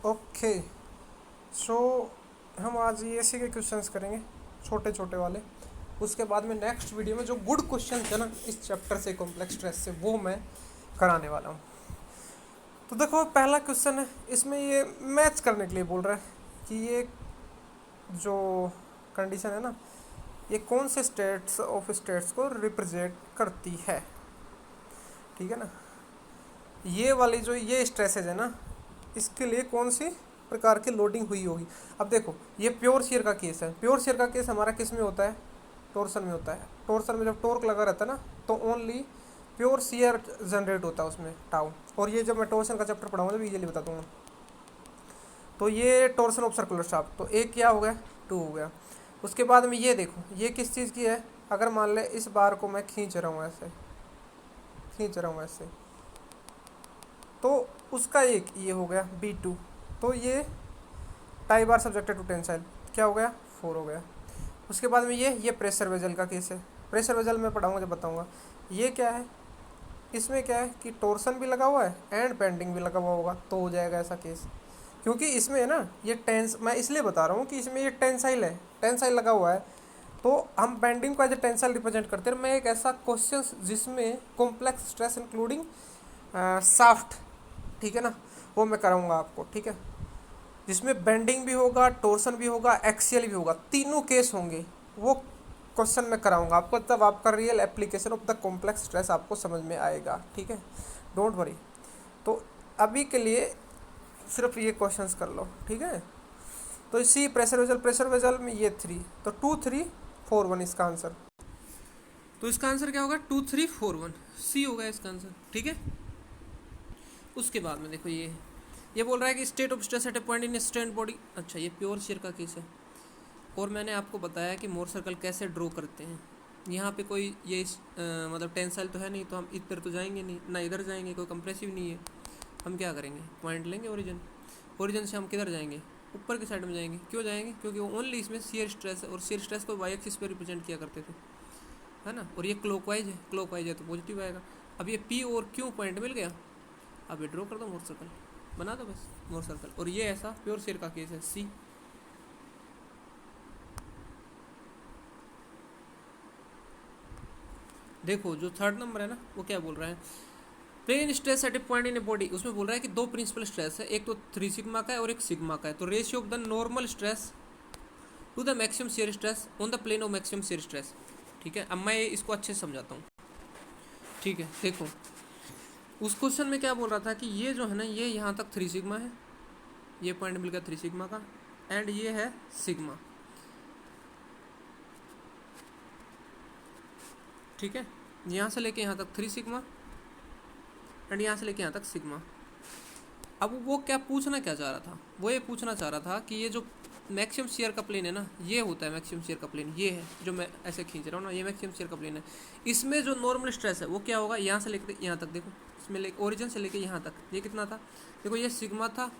Okay. सो हम आज ये ऐसे के क्वेश्चंस करेंगे, छोटे छोटे वाले। उसके बाद में नेक्स्ट वीडियो में जो गुड क्वेश्चन है ना इस चैप्टर से, कॉम्प्लेक्स स्ट्रेस से, वो मैं कराने वाला हूँ। तो देखो पहला क्वेश्चन है, इसमें ये मैच करने के लिए बोल रहा है कि ये जो कंडीशन है ना, ये कौन से स्टेट्स ऑफ स्टेट्स को रिप्रेजेंट करती है। ठीक है ना, ये वाली जो ये स्ट्रेसेज है ना, इसके लिए कौन सी प्रकार की लोडिंग हुई होगी। अब देखो ये प्योर शेयर का केस है। प्योर शेयर का केस हमारा किस में होता है, टोर्सन में होता है। टोर्सन में जब टोर्क लगा रहता है ना, तो ओनली प्योर शेयर जनरेट होता है उसमें, टाउ। और ये जब मैं टोर्सन का चैप्टर पढ़ाऊंगा जब इजीली बता दूंगा। तो ये टोर्सन ऑफ सर्कुलर शाफ्ट, तो एक क्या हो गया, टू हो गया। उसके बाद में ये देखो ये किस चीज़ की है। अगर मान ले इस बार को मैं खींच रहा हूँ ऐसे, खींच रहा हूँ ऐसे, तो उसका एक ये हो गया B2। तो ये tie bar subjected to tensile क्या हो गया, 4 हो गया। उसके बाद में ये प्रेशर वेजल का केस है। प्रेशर वेजल में पढ़ाऊंगा जब बताऊंगा। ये क्या है, इसमें क्या है कि टोर्सन भी लगा हुआ है एंड बेंडिंग भी लगा हुआ होगा, तो हो जाएगा ऐसा केस। क्योंकि इसमें है ना ये टेंस, मैं इसलिए बता रहा हूँ कि इसमें ये टेंसाइल है, टेंसाइल लगा हुआ है, तो हम बेंडिंग को एज ए टेंसाइल रिप्रेजेंट करते हैं। मैं एक ऐसा क्वेश्चन जिसमें कॉम्प्लेक्स स्ट्रेस इंक्लूडिंग साफ्ट, ठीक है ना, वो मैं कराऊंगा आपको। ठीक है, जिसमें बेंडिंग भी होगा, टोर्सन भी होगा, एक्सियल भी होगा, तीनों केस होंगे। वो क्वेश्चन मैं कराऊंगा आपको, तब आपका real application of the complex stress आपको समझ में आएगा। ठीक है, डोंट वरी। तो अभी के लिए सिर्फ ये क्वेश्चंस कर लो। ठीक है, तो इसी प्रेशर वेजल में ये 3, तो 2 3 4 1 इसका आंसर। तो इसका आंसर क्या होगा, 2 3 4 1, सी होगा इसका आंसर। ठीक है, उसके बाद में देखो ये बोल रहा है कि state of stress at a point in strain body. अच्छा, ये प्योर शेयर का केस है। और मैंने आपको बताया कि मोर सर्कल कैसे ड्रॉ करते हैं। यहाँ पे कोई ये मतलब टेंसाइल तो है नहीं, तो हम इधर तो जाएंगे नहीं, ना इधर जाएंगे, कोई कंप्रेसिव नहीं है। हम क्या करेंगे, पॉइंट लेंगे ओरिजिन, ओरिजिन से हम किधर जाएंगे, ऊपर की साइड में जाएंगे। क्यों जाएंगे, क्योंकि वो ओनली इसमें शेयर स्ट्रेस है, और शेयर स्ट्रेस को वाई एक्सिस पे रिप्रेजेंट किया करते थे, है ना। और ये क्लॉकवाइज है, क्लॉकवाइज है तो पॉजिटिव आएगा। अब ये पी और क्यू पॉइंट मिल गया, अब ये ड्रॉ कर दो मोर सर्कल, बना दो बस मोर सर्कल। और ये ऐसा प्योर शेयर का केस है, सी। देखो जो थर्ड नंबर है ना, वो क्या बोल रहा है, plane stress at a point in a body. उसमें बोल रहा है कि दो प्रिंसिपल स्ट्रेस है, एक तो 3 सिग्मा का है और एक सिग्मा का है। तो ratio of the normal stress to the maximum shear stress on the plane of maximum shear stress. ठीक है, अब मैं इसको अच्छे से समझाता हूँ। ठीक है, देखो उस क्वेश्चन में क्या बोल रहा था कि ये जो है ना, ये यहाँ तक 3 सिग्मा है, ये पॉइंट मिल गया 3 सिग्मा का, एंड ये है सिग्मा। ठीक है, यहाँ से लेके यहाँ तक 3 सिग्मा, एंड यहाँ से लेके यहाँ तक सिग्मा। अब वो क्या पूछना क्या चाह रहा था, वो ये पूछना चाह रहा था कि ये जो मैक्सिमम शेयर का प्लेन है ना, ये होता है मैक्सिमम शेयर का प्लेन, ये है जो मैं ऐसे खींच रहा हूँ ना, ये मैक्सिमम शेयर का प्लेन है। इसमें जो नॉर्मल स्ट्रेस है वो क्या होगा, यहाँ से लेकर यहाँ तक, देखो इसमें ओरिजिन से लेके यहाँ तक ये कितना था, देखो ये सिग्मा था,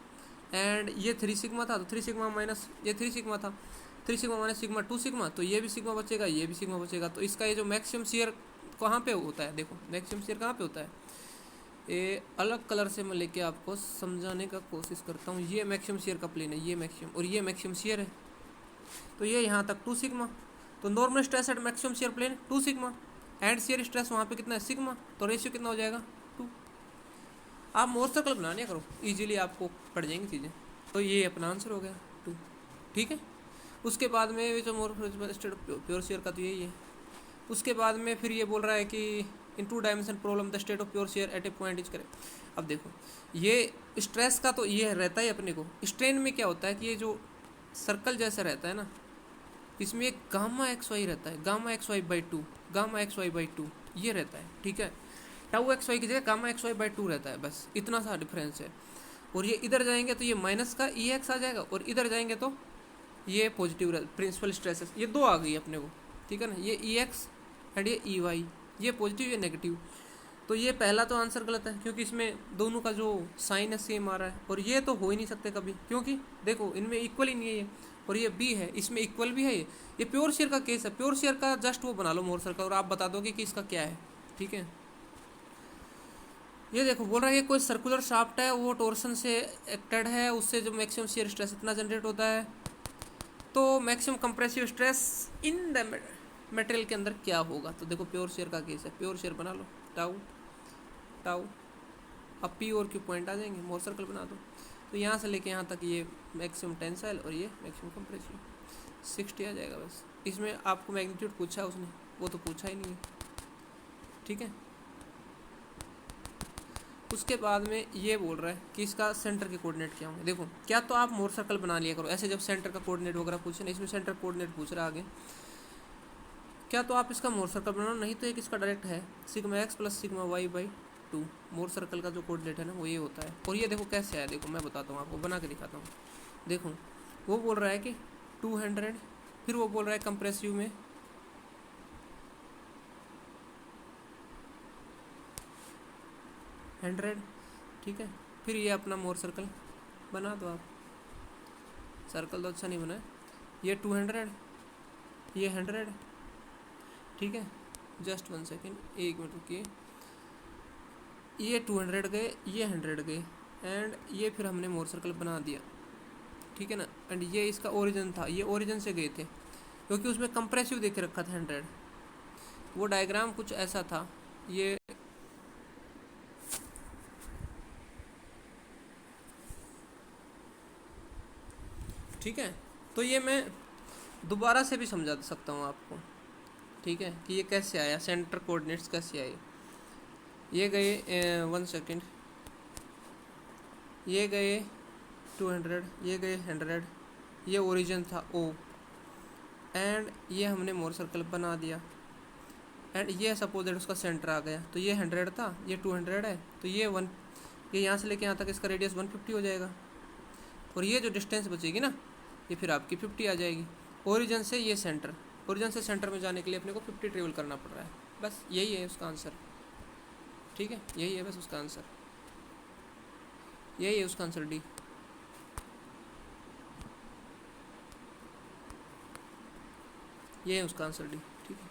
एंड ये 3 सिग्मा था, तो 3 सिग्मा माइनस ये 3 सिग्मा था, 3 सिग्मा माइनस सिग्मा 2 सिग्मा, तो ये भी सिग्मा बचेगा, ये भी सिग्मा बचेगा। तो इसका ये जो मैक्सिमम शेयर कहाँ पे होता है, देखो मैक्सिमम शेयर कहाँ पे होता है, ये अलग कलर से मैं लेके आपको समझाने का कोशिश करता हूँ। ये मैक्सिमम शेयर का प्लेन है, ये मैक्सिमम, और ये मैक्सिमम शेयर है, तो ये यहाँ तक 2 सिग्मा। तो normal stress at maximum shear plane 2 sigma, and shear stress वहाँ पे कितना है, सिग्मा। तो रेशियो कितना हो जाएगा, 2। आप मोर सर्कल बनाने करो, इजीली आपको पड़ जाएंगी चीज़ें। तो ये अपना आंसर हो गया 2। ठीक है, उसके बाद में जो मोर प्योर शेयर का तो यही है। उसके बाद में फिर ये बोल रहा है कि इन 2 dimension problem the state of pure share eight a point is correct. अब देखो ये स्ट्रेस का तो ये रहता है अपने को, स्ट्रेन में क्या होता है कि ये जो सर्कल जैसा रहता है ना, इसमें एक गामा एक्स वाई रहता है, gamma x y by 2, gamma x y by 2 ये रहता है। ठीक है, टाउ एक्स वाई की जगह गामा एक्स वाई बाई 2 रहता है, बस इतना सा डिफरेंस है। और ये इधर जाएंगे तो ये माइनस का ई एक्स आ जाएगा, और इधर जाएंगे तो ये पॉजिटिव प्रिंसिपल स्ट्रेसेस, ये 2 आ गई अपने को। ठीक है ना, ये ई एक्स एंड ये ई वाई, ये पॉजिटिव ये नेगेटिव। तो ये पहला तो आंसर गलत है, क्योंकि इसमें दोनों का जो साइन है सेम आ रहा है, और ये तो हो ही नहीं सकते कभी, क्योंकि देखो इनमें इक्वल ही नहीं है ये। और ये बी है, इसमें इक्वल भी है ये प्योर शेयर का केस है। प्योर शेयर का जस्ट वो बना लो मोर सर्कल, और आप बता दोगे कि इसका क्या है। ठीक है, ये देखो बोल रहा है कि कोई सर्कुलर शाफ्ट है, वो टोर्सन से एक्टेड है, उससे जो मैक्सिमम शियर स्ट्रेस इतना जनरेट होता है, तो maximum compressive stress in the material के अंदर क्या होगा। तो देखो प्योर शेयर का केस है, प्योर शेयर बना लो, टाउ टाउ, अब पी और क्यू पॉइंट आ जाएंगे, मोर सर्कल बना दो। तो यहाँ से लेके यहाँ तक ये मैक्सिमम टेंसाइल और ये मैक्सिमम कंप्रेसिव 60 आ जाएगा बस। इसमें आपको मैग्नीट्यूड पूछा उसने, वो तो पूछा ही नहीं है, ठीक है। उसके बाद में ये बोल रहा है कि इसका सेंटर के कोऑर्डिनेट क्या होंगे। देखो क्या तो आप मोर सर्कल बना लिया करो ऐसे, जब सेंटर का कोऑर्डिनेट वगैरह पूछे ना, इसमें सेंटर कोऑर्डिनेट पूछ रहा है आगे, क्या तो आप इसका मोर सर्कल बनाओ, नहीं तो एक इसका डायरेक्ट है sigma x plus sigma Y by 2। Mohr circle का जो कोऑर्डिनेट है ना वो ये होता है। और ये देखो कैसे आया, देखो मैं बताता हूँ आपको, बना के दिखाता हूँ। देखो वो बोल रहा है कि 200, फिर वो बोल रहा है कंप्रेसिव में 100, ठीक है। फिर ये अपना मोर सर्कल बना दो आप, सर्कल तो अच्छा नहीं बना है, ये 200, ये 100, ठीक है। जस्ट 1 सेकेंड, 1 मिनट रुकिए, ये 200 गए, ये 100 गए, एंड ये फिर हमने मोर सर्कल बना दिया, ठीक है ना। एंड ये इसका ओरिजिन था, ये ओरिजिन से गए थे क्योंकि उसमें कंप्रेसिव देख रखा था 100। वो डायग्राम कुछ ऐसा था, ये ठीक है। तो ये मैं दोबारा से भी समझा सकता हूँ आपको, ठीक है, कि ये कैसे आया, सेंटर कोऑर्डिनेट्स कैसे आए। ये गए 1 सेकेंड, ये गए 200, ये गए 100, ये ओरिजिन था O, एंड ये हमने मोर सर्कल बना दिया, एंड ये सपोज दैट उसका सेंटर आ गया। तो ये 100 था, ये 200 है, तो ये यहाँ से लेके यहाँ तक इसका रेडियस 150 हो जाएगा, और ये जो डिस्टेंस बचेगी ना ये फिर आपकी 50 आ जाएगी। ओरिजिन से ये सेंटर, ओरिजिन से सेंटर में जाने के लिए अपने को 50 ट्रेवल करना पड़ रहा है, बस यही है उसका आंसर, ठीक है, यही है बस उसका आंसर, यही है उसका आंसर डी। ये है उसका आंसर डी, ठीक है।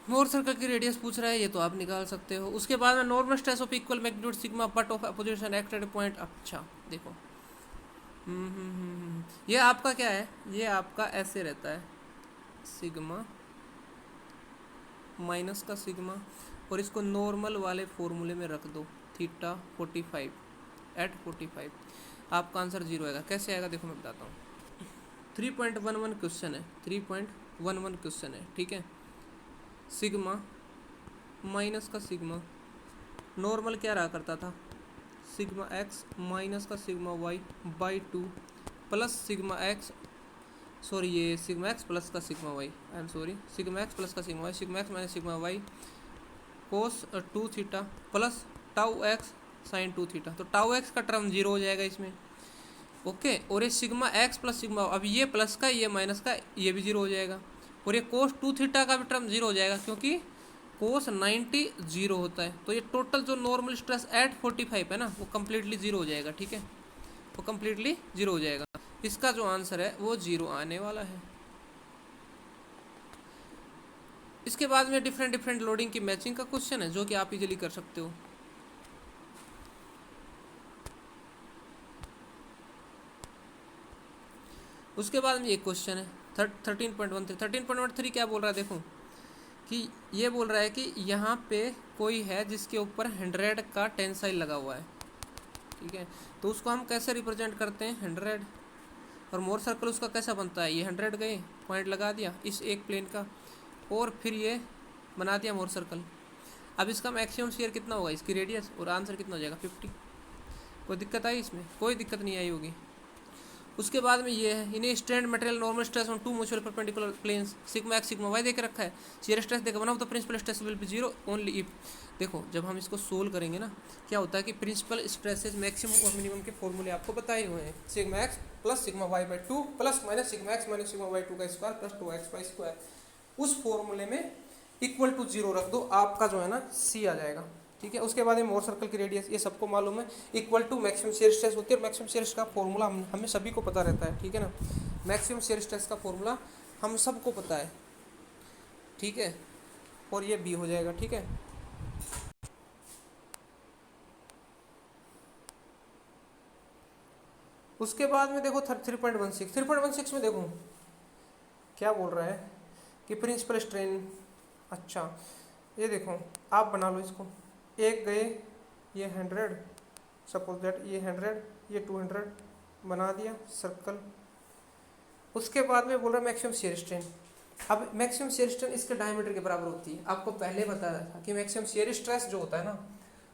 मोर सर्कल की रेडियस पूछ रहा है, ये तो आप निकाल सकते हो। उसके बाद में normal stress of equal magnitude sigma but of opposition act at point, अच्छा देखो ये आपका क्या है, ये आपका ऐसे रहता है सिग्मा माइनस का सिग्मा, और इसको नॉर्मल वाले फॉर्मूले में रख दो, थीटा 45 एट 45, आपका आंसर 0 आएगा। कैसे आएगा देखो मैं बताता हूँ। 3.11 क्वेश्चन है, 3.11 क्वेश्चन है, ठीक है। सिग्मा माइनस का सिग्मा, नॉर्मल क्या रहा करता था, सिग्मा एक्स माइनस का sigma Y by 2 plus sigma X, sorry ये सिग्मा एक्स प्लस का sigma Y, I'm sorry, sigma x plus का sigma Y, sigma x minus sigma Y cos 2 theta plus tau X sine 2 theta. तो tau X का term 0 हो जाएगा इसमें, okay. और ये सिग्मा एक्स प्लस सिग्मा, अब ये प्लस का ये माइनस का ये भी 0 हो जाएगा, और ये कोस 2 थीटा का भी टर्म 0 हो जाएगा क्योंकि कोस 90 0 होता है। तो ये टोटल जो नॉर्मल स्ट्रेस एट 45 है ना वो कम्प्लीटली 0 हो जाएगा, ठीक है, वो कम्प्लीटली 0 हो जाएगा। इसका जो आंसर है वो 0 आने वाला है। इसके बाद में डिफरेंट लोडिंग की मैचिंग का क्वेश्चन है जो कि आप इजीली कर सकते हो। उसके बाद में एक क्वेश्चन है 13.13 क्या बोल रहा है, देखो कि ये बोल रहा है कि यहाँ पे कोई है जिसके ऊपर 100 का टेंसाइल लगा हुआ है, ठीक है। तो उसको हम कैसे रिप्रेजेंट करते हैं 100, और मोर सर्कल उसका कैसा बनता है, ये 100 गए पॉइंट लगा दिया इस एक प्लेन का, और फिर ये बना दिया मोर सर्कल। अब इसका मैक्सिमम शेयर कितना होगा, इसकी रेडियस, और आंसर कितना हो जाएगा 50। कोई दिक्कत आई इसमें, कोई दिक्कत नहीं आई होगी। उसके बाद में ये है in strained material normal stress on 2 mutual perpendicular planes sigma X sigma Y देके रखा है, शियर स्ट्रेस देगा 1 of the principal stress will be 0 only if. देखो जब हम इसको सोल्व करेंगे ना क्या होता है कि प्रिंसिपल स्ट्रेसेस मैक्सिमम और मिनिमम के फॉर्मूले आपको बताए हुए हैं, sigma x plus sigma Y by 2 plus minus sigma x minus sigma y 2 का square plus 2x Y square, उस फॉर्मूले में इक्वल टू 0 रख दो, आपका जो है ना सी आ जाएगा, ठीक है। उसके बाद ये मोर सर्कल की रेडियस ये सबको मालूम है, equal to maximum shear stress होती है, और मैक्सिमम शियर स्ट्रेस का फॉर्मूला हमें सभी को पता रहता है, ठीक है ना। मैक्सिमम शियर स्ट्रेस का फॉर्मूला हम सबको पता है, ठीक है, और ये बी हो जाएगा, ठीक है। उसके बाद में देखो 3.16 में देखो क्या बोल रहा है कि प्रिंसिपल स्ट्रेन। अच्छा ये देखो आप बना लो इसको, एक गए ये 100, सपोज दैट ये 100 ये 200 बना दिया सर्कल। उसके बाद में बोल रहा है मैक्सिमम शियर स्ट्रेन। अब मैक्सिमम शियर स्ट्रेन इसके डायमीटर के बराबर होती है। आपको पहले बताया था कि मैक्सिमम शियर स्ट्रेस जो होता है ना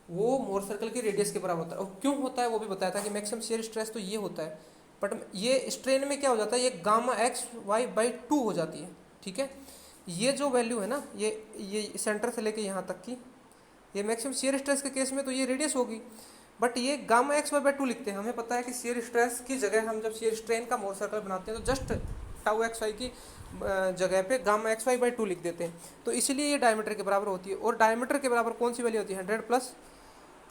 वो मोर सर्कल की रेडियस के बराबर होता है। और क्यों होता है वो भी बताया था कि मैक्सिमम शियर स्ट्रेस तो ये होता है, बट ये स्ट्रेन में क्या हो जाता है, ये गामा एक्स वाई बाई 2 हो जाती है। ठीक है, ये जो वैल्यू है ना ये सेंटर से लेके यहाँ तक की, ये मैक्सिमम शियर स्ट्रेस के केस में तो ये रेडियस होगी, बट ये गामा एक्स वाई बाई 2 लिखते हैं। हमें पता है कि शियर स्ट्रेस की जगह हम जब शियर स्ट्रेन का मोर सर्कल बनाते हैं तो जस्ट टाउ एक्स वाई की जगह पे गामा एक्स वाई बाई 2 लिख देते हैं, तो इसीलिए ये डायमीटर के बराबर होती है। और डायमीटर के बराबर कौन सी वैल्यू होती है, 100 प्लस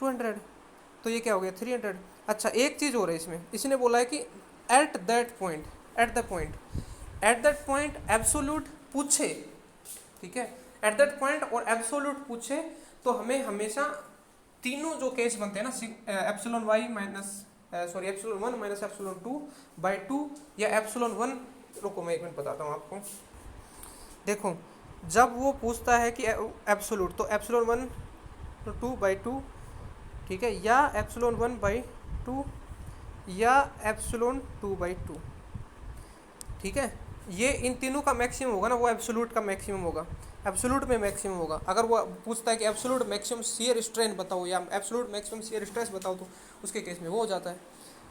200, तो ये क्या हो गया 300। अच्छा एक चीज़ हो रही है इसमें, इसने बोला है कि एट दैट पॉइंट एब्सोल्यूट पूछे, ठीक है, एट दैट पॉइंट और एब्सोल्यूट पूछे तो हमें हमेशा तीनों जो केस बनते हैं ना, epsilon y minus epsilon 1 minus epsilon 2 by 2 या एप्सिलॉन 1, रुको मैं एक मिनट बताता हूँ आपको। देखो जब वो पूछता है कि एप्सिलूट तो एप्सिलॉन 1 2 बाई 2, ठीक है, या एप्सिलॉन 1 बाई 2 या एप्सिलॉन 2 बाई 2, ठीक है, ये इन तीनों का मैक्सिमम होगा ना, वो एब्सोल्यूट का मैक्सिमम होगा, एब्सोल्यूट में मैक्सिमम होगा। अगर वो पूछता है कि एब्सोल्यूट मैक्सिमम शियर स्ट्रेन बताओ या एब्सोल्यूट मैक्सिमम शियर स्ट्रेस बताओ तो उसके केस में वो हो जाता है।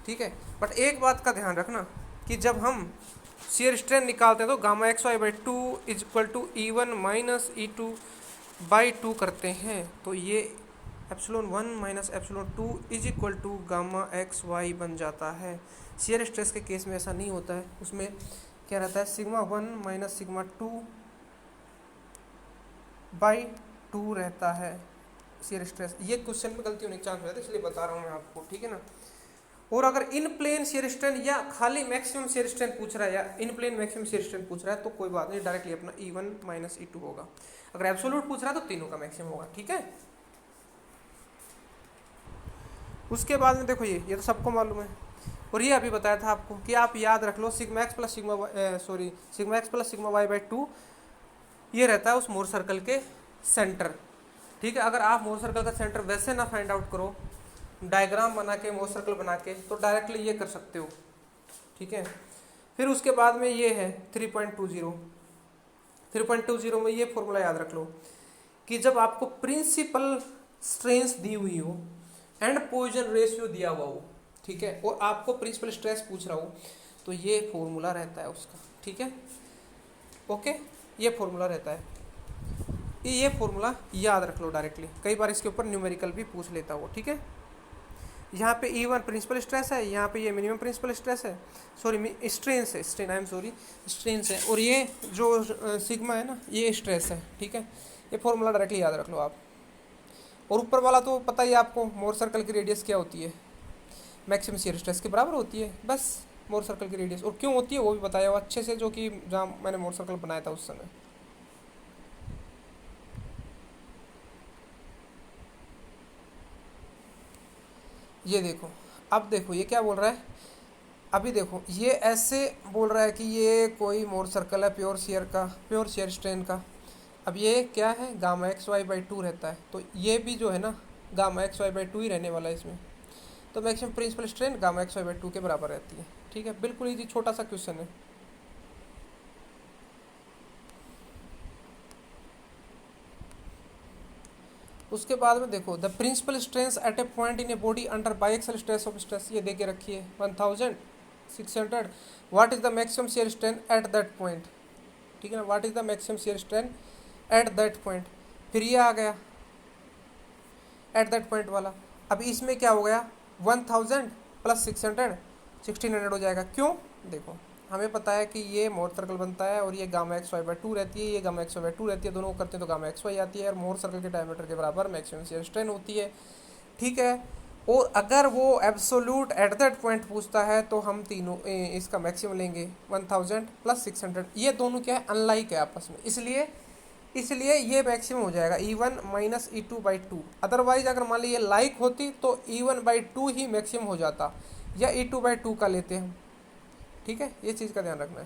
ठीक है, बट एक बात का ध्यान रखना कि जब हम शियर स्ट्रेन निकालते हैं तो gamma x y by 2 is equal to E1 minus E2 by 2 करते हैं, तो ये epsilon 1 minus epsilon 2 is equal to gamma x y बन जाता है। शियर स्ट्रेस के केस में ऐसा नहीं होता है, उसमें क्या रहता है सिग्मा 1 माइनस सिग्मा 2 बाई 2 रहता है शियर स्ट्रेस। ये क्वेश्चन में गलती होने के चांस रहता है, इसलिए बता रहा हूँ मैं आपको, ठीक है ना। और अगर इन प्लेन शियर स्ट्रेन या खाली मैक्सिमम शियर स्ट्रेन पूछ रहा है या इन प्लेन मैक्सिमम शियर स्ट्रेन पूछ रहा है तो कोई बात नहीं, डायरेक्टली अपना E1 माइनस E2 होगा। अगर एब्सोल्यूट पूछ रहा है तो तीनों का मैक्सिमम होगा, ठीक है। उसके बाद में देखो ये तो सबको मालूम है, और ये अभी बताया था आपको कि आप याद रख लो sigma x plus sigma Y by 2 ये रहता है उस मोर सर्कल के सेंटर। ठीक है, अगर आप मोर सर्कल का सेंटर वैसे ना फाइंड आउट करो डायग्राम बना के मोर सर्कल बना के, तो डायरेक्टली ये कर सकते हो, ठीक है। फिर उसके बाद में ये है 3.20 में ये फॉर्मूला याद रख लो कि जब आपको प्रिंसिपल स्ट्रेंथ दी हुई हो एंड पॉइजन रेशियो दिया हुआ हो, ठीक है, और आपको प्रिंसिपल स्ट्रेस पूछ रहा हो तो ये फॉर्मूला रहता है उसका, ठीक है, ओके, ये फॉर्मूला रहता है। ये फॉर्मूला याद रख लो डायरेक्टली, कई बार इसके ऊपर न्यूमेरिकल भी पूछ लेता हो, ठीक है। यहाँ पे E1 प्रिंसिपल स्ट्रेस है, यहाँ पे ये मिनिमम प्रिंसिपल स्ट्रेस है, स्ट्रेंस है, और ये जो सिग्मा है ना ये स्ट्रेस है, ठीक है। ये फॉर्मूला डायरेक्टली याद रख लो आप। और ऊपर वाला तो पता ही आपको, मोर सर्कल की रेडियस क्या होती है, मैक्सिमम शियर स्ट्रेस के बराबर होती है, बस मोर सर्कल की रेडियस। और क्यों होती है वो भी बताया हुआ अच्छे से, जो कि जहाँ मैंने मोर सर्कल बनाया था उस समय। ये देखो, अब देखो ये क्या बोल रहा है, अभी देखो ये ऐसे बोल रहा है कि ये कोई मोर सर्कल है प्योर शियर स्ट्रेन का। अब ये क्या है, गामा एक्स वाई बाई 2 रहता है, तो ये भी जो है ना गामा एक्स वाई बाई 2 ही रहने वाला है इसमें, तो maximum principal strain gamma x y by 2 के बराबर रहती है, ठीक है। बिल्कुल इजी छोटा सा क्वेश्चन है। उसके बाद में देखो the principal strength at a point in a body under biaxial stress of stress, ये दे के रखी है 1600। What is the maximum shear strain at that point, ठीक है ना, what is the maximum shear strain at that point. फिर ये आ गया एट दैट पॉइंट वाला। अब इसमें क्या हो गया 1000 प्लस 600 1600 हो जाएगा। क्यों, देखो हमें पता है कि ये मोर सर्कल बनता है और ये गामा एक्स वाई बाई 2 रहती है, ये गामा एक्स वाई बाई 2 रहती है, दोनों को करते हैं तो गामा एक्स वाई आती है, और मोर सर्कल के डायमीटर के बराबर मैक्सिमम शियर स्ट्रेन होती है, ठीक है। और अगर वो एब्सोल्यूट एट दैट पॉइंट पूछता है तो हम तीनों इसका मैक्सिमम लेंगे 1000 प्लस 600। ये दोनों क्या है, अनलाइक है आपस में, इसलिए ये मैक्सिमम हो जाएगा E1 minus E2 by 2। Otherwise अगर मान लीजिए लाइक होती तो E1 बाई 2 ही मैक्सिमम हो जाता, या E2/2 का लेते हैं हम, ठीक है, ये चीज़ का ध्यान रखना है।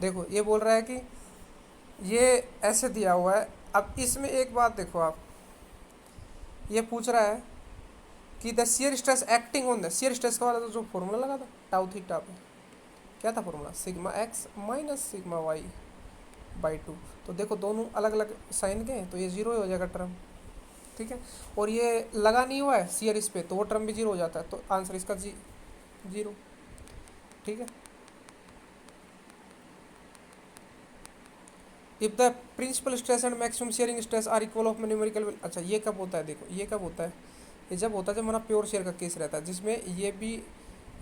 देखो ये बोल रहा है कि ये ऐसे दिया हुआ है। अब इसमें एक बात देखो आप, ये पूछ रहा है कि the shear stress acting on the shear stress का वाला तो जो फॉर्मूला लगा था टाउ थीटा पे, क्या था formula, sigma x minus sigma Y by two. तो देखो दोनों अलग अलग साइन के हैं तो ये जीरो ही हो जाएगा टर्म, ठीक है। और ये लगा नहीं हुआ है शियर इस पे, तो वो टर्म भी जीरो हो जाता है, तो आंसर इसका जीरो, ठीक है। If the principal stress and maximum shearing stress are equal of numerical, अच्छा ये कब होता है, देखो ये कब होता है, ये जब होता है जब हमारा प्योर शेयर का केस रहता है, जिसमें ये भी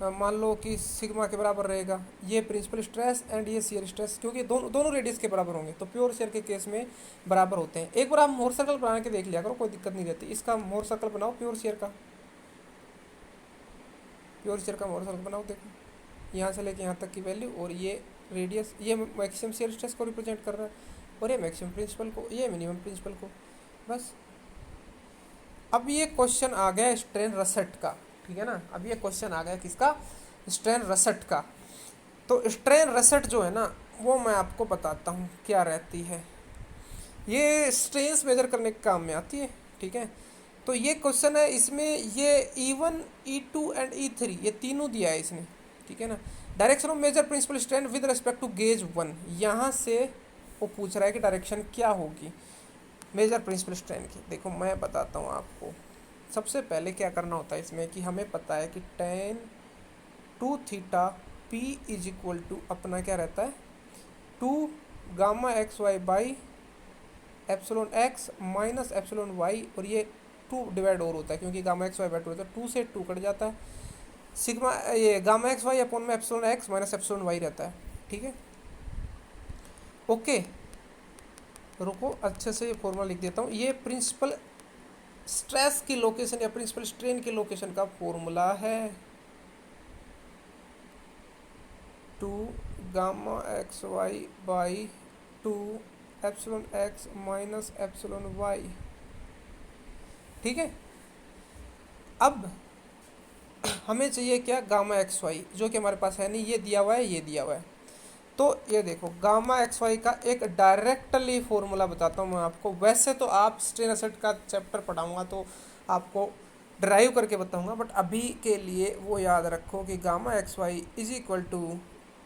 मान लो कि सिग्मा के बराबर रहेगा, ये प्रिंसिपल स्ट्रेस एंड ये शेयर स्ट्रेस, क्योंकि दोनों दोनों रेडियस के बराबर होंगे तो प्योर शेयर के केस में बराबर होते हैं। एक बार आप मोर सर्कल बना के देख लिया करो, कोई दिक्कत नहीं रहती। इसका मोर सर्कल बनाओ, प्योर शेयर का, प्योर शेयर का मोर सर्कल बनाओ, देखो यहाँ से लेके यहाँ तक की वैल्यू, और ये रेडियस, ये मैक्सिमम शेयर स्ट्रेस को रिप्रेजेंट कर रहा है, और ये मैक्सिमम प्रिंसिपल को, ये मिनिमम प्रिंसिपल को, बस। अब ये क्वेश्चन आ गया स्ट्रेन रसेट का, ठीक है ना। अब ये क्वेश्चन आ गया किसका, स्ट्रेन रसेट का। तो स्ट्रेन रसेट जो है ना, वो मैं आपको बताता हूँ क्या रहती है। ये स्ट्रेन्स मेजर करने के काम में आती है, ठीक है। तो ये क्वेश्चन है, इसमें ये E1 E2 एंड E3 ये तीनों दिया है इसने, ठीक है ना। Direction of major principal strain with respect to gauge 1, यहाँ से वो पूछ रहा है कि डायरेक्शन क्या होगी मेजर प्रिंसिपल स्ट्रेन की। देखो मैं बताता हूँ आपको, सबसे पहले क्या करना होता है इसमें कि हमें पता है कि tan 2 theta P is equal to अपना क्या रहता है 2 gamma x y by epsilon x minus epsilon y, और ये 2 डिवाइड और होता है क्योंकि गामा एक्स वाई बाई 2 रहता है, 2 से 2 कट जाता है, सिग्मा ये गामा एक्स वाई अपॉन में epsilon x minus epsilon y रहता है, ठीक है। ओके रुको अच्छे से ये फॉर्मूला लिख देता हूँ। ये प्रिंसिपल स्ट्रेस की लोकेशन या प्रिंसिपल स्ट्रेन की लोकेशन का फॉर्मूला है 2 gamma x y by 2 epsilon x minus epsilon y, ठीक है। अब हमें चाहिए क्या, गामा एक्स वाई, जो कि हमारे पास है नहीं, ये दिया हुआ है, ये दिया हुआ है। तो ये देखो गामा एक्स वाई का एक डायरेक्टली फॉर्मूला बताता हूँ मैं आपको। वैसे तो आप स्ट्रेन एसेट का चैप्टर पढ़ाऊंगा तो आपको ड्राइव करके बताऊंगा, बट अभी के लिए वो याद रखो कि gamma x y is equal to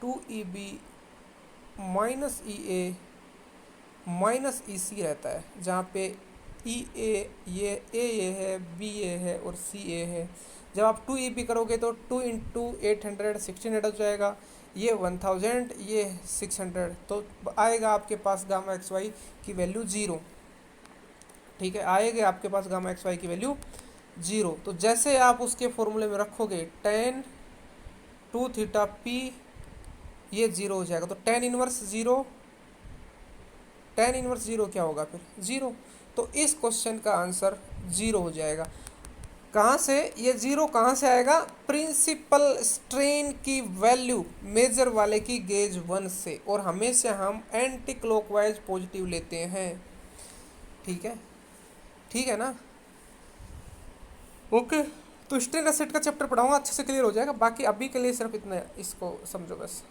2EB minus EA minus EC रहता है, जहाँ पे EA ये है, B ये है और C ये है। जब आप 2EB करोगे तो 2 इंटू 800 1600 हो जाएगा, ये 1000 ये 600, तो आएगा आपके पास गामा एक्स वाई की वैल्यू 0, ठीक है। आएगा आपके पास गामा एक्स वाई की वैल्यू 0। तो जैसे आप उसके फॉर्मूले में रखोगे tan 2 थीटा P, ये 0 हो जाएगा, तो tan इनवर्स 0, tan इनवर्स 0 क्या होगा फिर 0। तो इस क्वेश्चन का आंसर 0 हो जाएगा। कहाँ से ये 0 कहाँ से आएगा, प्रिंसिपल स्ट्रेन की वैल्यू मेजर वाले की गेज 1 से, और हमेशा हम एंटी क्लॉकवाइज पॉजिटिव लेते हैं, ठीक है, ठीक है ना। ओके तो स्ट्रेन एसेट का चैप्टर पढ़ाऊंगा, अच्छे से क्लियर हो जाएगा। बाकी अभी के लिए सिर्फ इतना, इसको समझो बस।